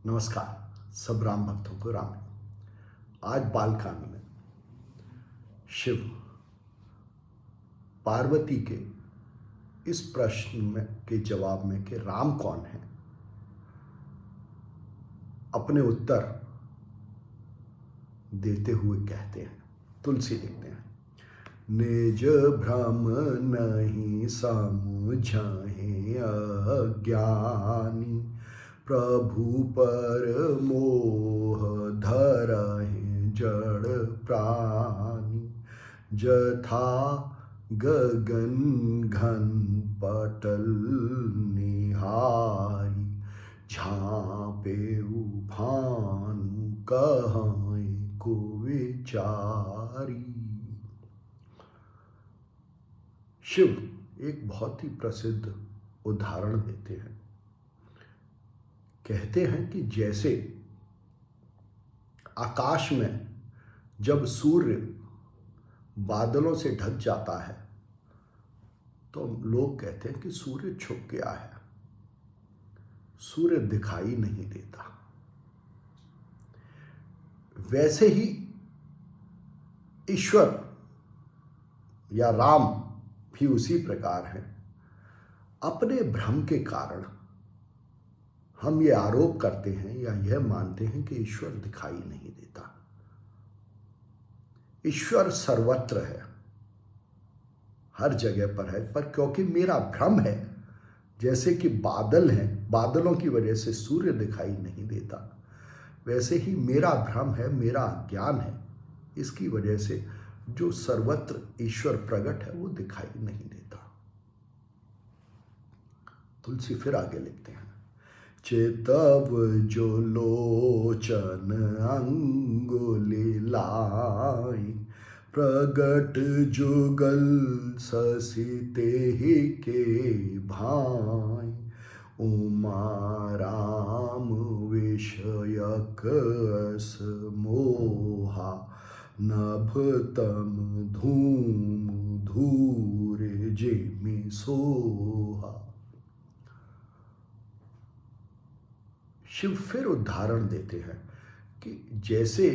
नमस्कार सब राम भक्तों को राम। आज बालकांड में शिव पार्वती के इस प्रश्न में के जवाब में कि राम कौन है, अपने उत्तर देते हुए कहते हैं, तुलसी लिखते हैं, निज भ्रम नहीं समझाहे अज्ञानी, प्रभु पर मोह धरहि जड़ प्राणी, जथा गगन घन पटल निहारी, झाँपे भानु कहाँ को विचारी। शिव एक बहुत ही प्रसिद्ध उदाहरण देते हैं। कहते हैं कि जैसे आकाश में जब सूर्य बादलों से ढक जाता है तो लोग कहते हैं कि सूर्य छुप गया है, सूर्य दिखाई नहीं देता। वैसे ही ईश्वर या राम भी उसी प्रकार है। अपने भ्रम के कारण हम ये आरोप करते हैं या यह मानते हैं कि ईश्वर दिखाई नहीं देता। ईश्वर सर्वत्र है, हर जगह पर है, पर क्योंकि मेरा भ्रम है, जैसे कि बादल हैं, बादलों की वजह से सूर्य दिखाई नहीं देता, वैसे ही मेरा भ्रम है, मेरा अज्ञान है, इसकी वजह से जो सर्वत्र ईश्वर प्रकट है वो दिखाई नहीं देता। तुलसी फिर आगे लिखते हैं, चेतव जो लोचन अंगुली लाई, प्रगट जुगल शशि तेहि के भाई, उमा राम विषयक अस मोहा, नभ तम धूम धूर जेमि सोहा। शिव फिर उदाहरण देते हैं कि जैसे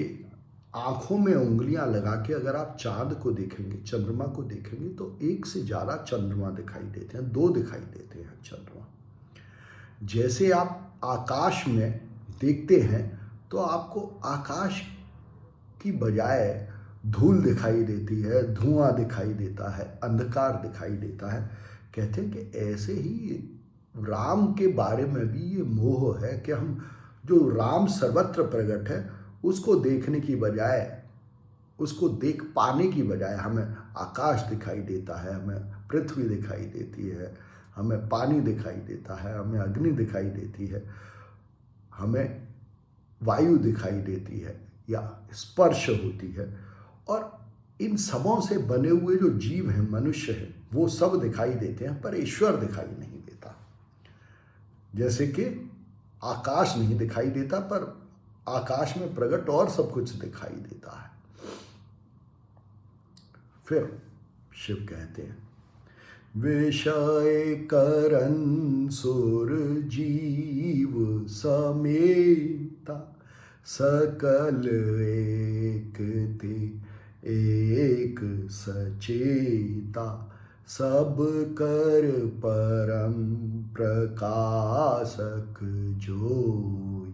आंखों में उंगलियां लगा के अगर आप चांद को देखेंगे, चंद्रमा को देखेंगे तो एक से ज़्यादा चंद्रमा दिखाई देते हैं, दो दिखाई देते हैं चंद्रमा। जैसे आप आकाश में देखते हैं तो आपको आकाश की बजाय धूल दिखाई देती है, धुआं दिखाई देता है, अंधकार दिखाई देता है। कहते हैं कि ऐसे ही राम के बारे में भी ये मोह है कि हम जो राम सर्वत्र प्रकट है उसको देखने की बजाय, उसको देख पाने की बजाय हमें आकाश दिखाई देता है, हमें पृथ्वी दिखाई देती है, हमें पानी दिखाई देता है, हमें अग्नि दिखाई देती है, हमें वायु दिखाई देती है या स्पर्श होती है, और इन सबों से बने हुए जो जीव हैं, मनुष्य हैं, वो सब दिखाई देते हैं, पर ईश्वर दिखाई नहीं देता। जैसे कि आकाश नहीं दिखाई देता पर आकाश में प्रकट और सब कुछ दिखाई देता है। फिर शिव कहते हैं, विषय करन सुर जीव समेता, सकल एक ते एक सचेता, सब कर परम प्रकाशक जोई,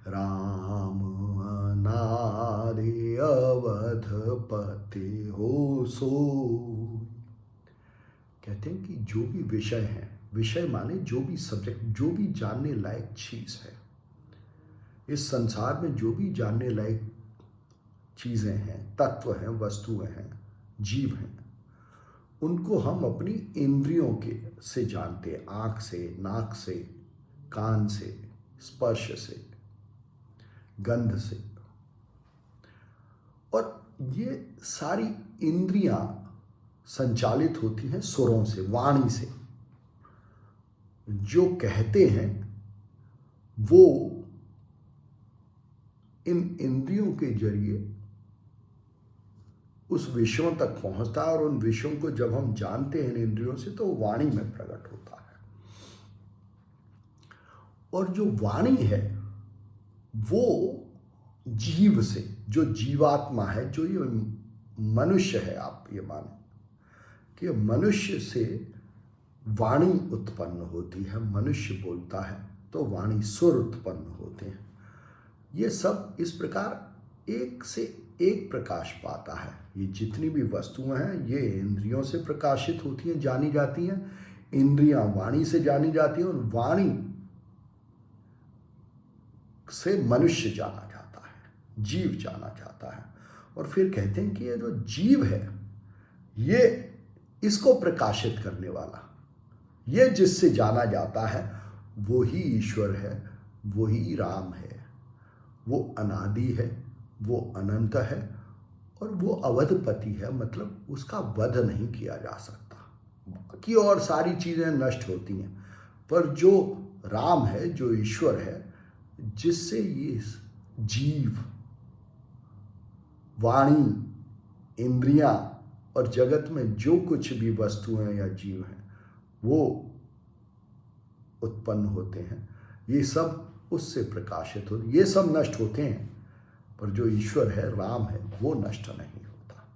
राम अनादि अवधपति हो सोई। कहते हैं कि जो भी विषय है, विषय माने जो भी सब्जेक्ट, जो भी जानने लायक चीज है, इस संसार में जो भी जानने लायक चीजें हैं, तत्व हैं, वस्तुएं हैं, जीव हैं, उनको हम अपनी इंद्रियों के से जानते हैं, आँख से, नाक से, कान से, स्पर्श से, गंध से। और ये सारी इंद्रियां संचालित होती हैं सुरों से, वाणी से। जो कहते हैं वो इन इंद्रियों के जरिए उस विषयों तक पहुंचता है, और उन विषयों को जब हम जानते हैं इन इंद्रियों से तो वाणी में प्रकट होता है। और जो वाणी है वो जीव से, जो जीवात्मा है, जो ये मनुष्य है, आप ये मानो कि मनुष्य से वाणी उत्पन्न होती है, मनुष्य बोलता है तो वाणी सुर उत्पन्न होते हैं। ये सब इस प्रकार एक से एक प्रकाश पाता है। ये जितनी भी वस्तुएं हैं ये इंद्रियों से प्रकाशित होती हैं, जानी जाती हैं। इंद्रियां वाणी से जानी जाती हैं और वाणी से मनुष्य जाना जाता है, जीव जाना जाता है। और फिर कहते हैं कि ये जो जीव है, ये इसको प्रकाशित करने वाला, ये जिससे जाना जाता है वही ईश्वर है, वही राम है। वो अनादि है, वो अनंत है और वो अवधपति है, मतलब उसका वध नहीं किया जा सकता। बाकी और सारी चीज़ें नष्ट होती हैं, पर जो राम है, जो ईश्वर है, जिससे ये जीव, वाणी, इंद्रियां और जगत में जो कुछ भी वस्तुएं या जीव हैं वो उत्पन्न होते हैं, ये सब उससे प्रकाशित होते। ये सब नष्ट होते हैं, पर जो ईश्वर है, राम है, वो नष्ट नहीं होता।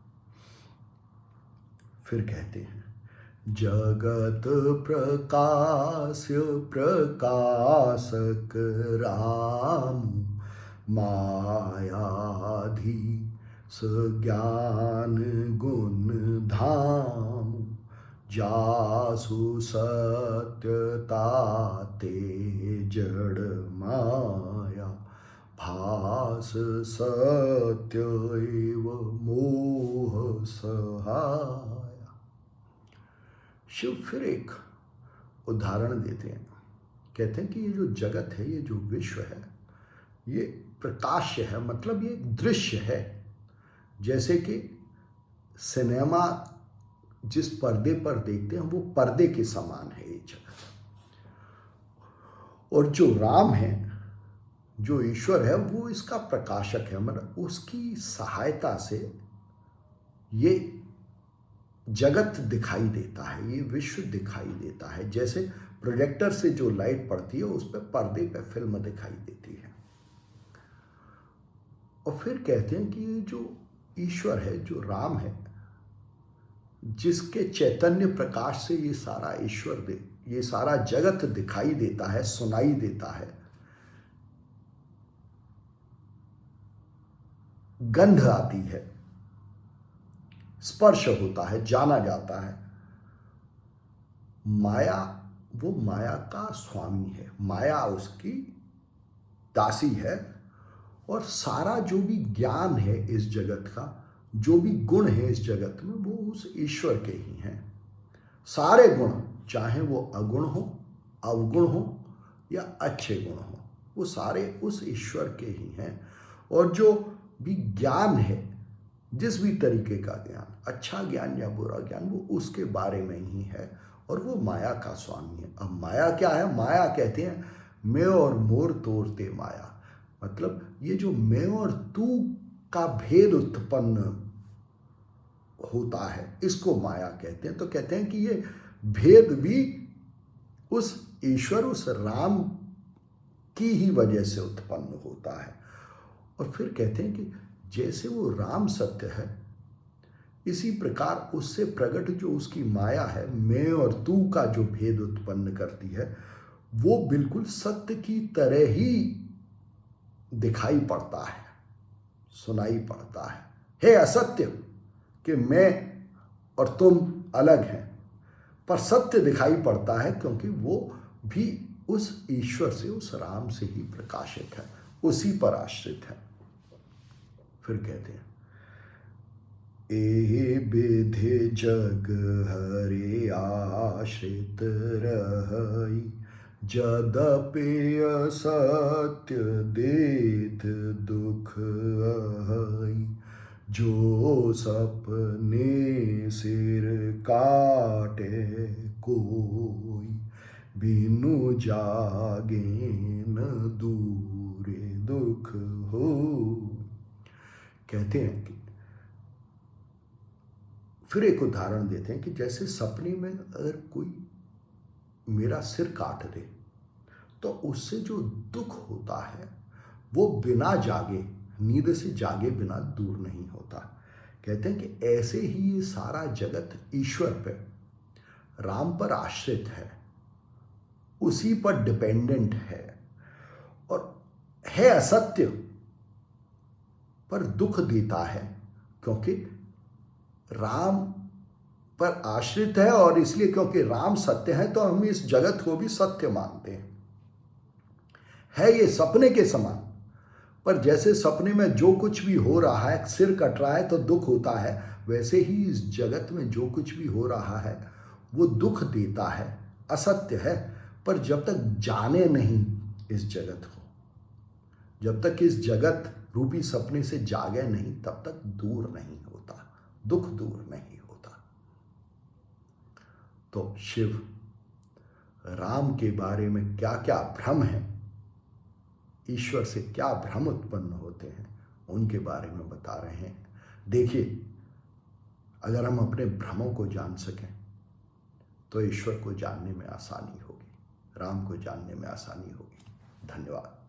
फिर कहते हैं जगत प्रकाश प्रकाशक राम, मायाधी ज्ञान गुण धाम, जासु सत्यता ते जड़ माया, भास सत्य एव मोह सहाया। शिव फिर एक उदाहरण देते हैं, कहते हैं कि ये जो जगत है, ये जो विश्व है, ये प्रकाश्य है, मतलब ये एक दृश्य है। जैसे कि सिनेमा जिस पर्दे पर देखते हैं वो पर्दे के समान है ये जगत। और जो राम है, जो ईश्वर है, वो इसका प्रकाशक है, मतलब उसकी सहायता से ये जगत दिखाई देता है, ये विश्व दिखाई देता है। जैसे प्रोजेक्टर से जो लाइट पड़ती है उस पर पर्दे पे फिल्म दिखाई देती है। और फिर कहते हैं कि ये जो ईश्वर है, जो राम है, जिसके चैतन्य प्रकाश से ये सारा ईश्वर, ये सारा जगत दिखाई देता है, सुनाई देता है, गंध आती है, स्पर्श होता है, जाना जाता है। माया, वो माया का स्वामी है, माया उसकी दासी है। और सारा जो भी ज्ञान है इस जगत का, जो भी गुण है इस जगत में, वो उस ईश्वर के ही हैं। सारे गुण, चाहे वो अगुण हो, अवगुण हो या अच्छे गुण हो, वो सारे उस ईश्वर के ही हैं। और जो भी ज्ञान है, जिस भी तरीके का ज्ञान, अच्छा ज्ञान या बुरा ज्ञान, वो उसके बारे में ही है और वो माया का स्वामी है। अब माया क्या है? माया कहते हैं मैं और मोर तोड़ते माया, मतलब ये जो मैं और तू का भेद उत्पन्न होता है, इसको माया कहते हैं। तो कहते हैं कि ये भेद भी उस ईश्वर, उस राम की ही वजह से उत्पन्न होता है। और फिर कहते हैं कि जैसे वो राम सत्य है, इसी प्रकार उससे प्रकट जो उसकी माया है, मैं और तू का जो भेद उत्पन्न करती है, वो बिल्कुल सत्य की तरह ही दिखाई पड़ता है, सुनाई पड़ता है। हे असत्य कि मैं और तुम अलग हैं, पर सत्य दिखाई पड़ता है क्योंकि वो भी उस ईश्वर से, उस राम से ही प्रकाशित है, उसी पर आश्रित है। फिर कहते हैं ए विधि जग हरे आश्रित रही, जदपि असत्य देत दुख आई, जो सपने सिर काटे कोई, बिनु जागे न दूरे दुख हो। कहते हैं कि फिर एक उदाहरण देते हैं कि जैसे सपने में अगर कोई मेरा सिर काट दे तो उससे जो दुख होता है वो बिना जागे, नींद से जागे बिना दूर नहीं होता। कहते हैं कि ऐसे ही ये सारा जगत ईश्वर पे, राम पर आश्रित है, उसी पर डिपेंडेंट है और है असत्य पर दुख देता है, क्योंकि राम पर आश्रित है और इसलिए क्योंकि राम सत्य है तो हम इस जगत को भी सत्य मानते हैं। है ये सपने के समान, पर जैसे सपने में जो कुछ भी हो रहा है, सिर कट रहा है तो दुख होता है, वैसे ही इस जगत में जो कुछ भी हो रहा है वो दुख देता है, असत्य है। पर जब तक जाने नहीं इस जगत को, जब तक इस जगत रूपी सपने से जागे नहीं, तब तक दूर नहीं होता, दुख दूर नहीं होता। तो शिव राम के बारे में क्या क्या भ्रम है, ईश्वर से क्या भ्रम उत्पन्न होते हैं, उनके बारे में बता रहे हैं। देखिए, अगर हम अपने भ्रमों को जान सकें तो ईश्वर को जानने में आसानी होगी, राम को जानने में आसानी होगी। धन्यवाद।